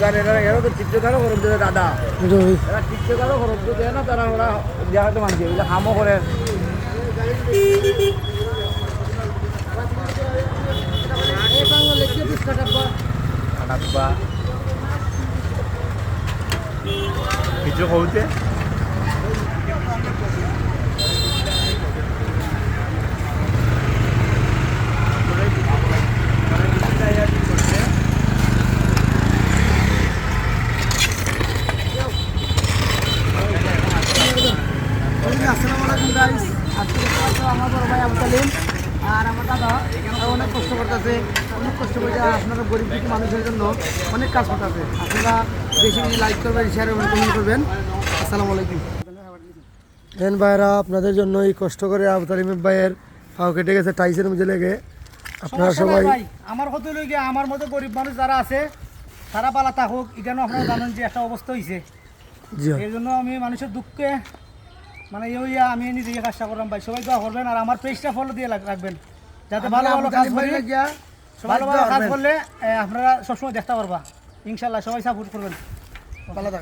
TikToker এরা তো টিকটকারও খরচ দেবে দাদা, এরা টিকটকারও খরচ দেয় না, তারা ওরা দেওয়া হয়তো মানছে ওইটা কামও করে। কিছু কৌতে আসসালামু আলাইকুম গাইস, আজকে আমার বড় ভাই আবু তালিম আর আমার দাদা অনেক কষ্ট করতেছে, অনেক কষ্ট করে আপনারা গরিব দুঃখী মানুষের জন্য অনেক কাজ করতেছে। আপনারা বেশি বেশি লাইক করবেন, শেয়ার করবেন, কমেন্ট করবেন। আসসালামু আলাইকুম। দেন ভাইরা আপনাদের জন্য এই কষ্ট করে আবু তালিম ভাইয়ের পাও কেটে গেছে টাইসের মধ্যে লেগে। আপনারা সবাই আমার কত লইগে আমার মতো গরিব মানুষ যারা আছে তারা পালা থাকুক, এখানে আপনারা জানেন যে একটা অবস্থা হয়েছে। এই জন্য আমি মানুষের দুঃখে মানে আমি নিজে কাজটা করলাম ভাই, সবাই দোয়া করবেন আর আমার পেজটা ফলো দিয়ে রাখবেন, যাতে ভালো ভালো কাজ করি। ভালো ভালো কাজ করলে আপনারা সবসময় দেখতে পারবা ইনশাল্লাহ। সবাই সাপোর্ট করবেন। ভালো থাকেন।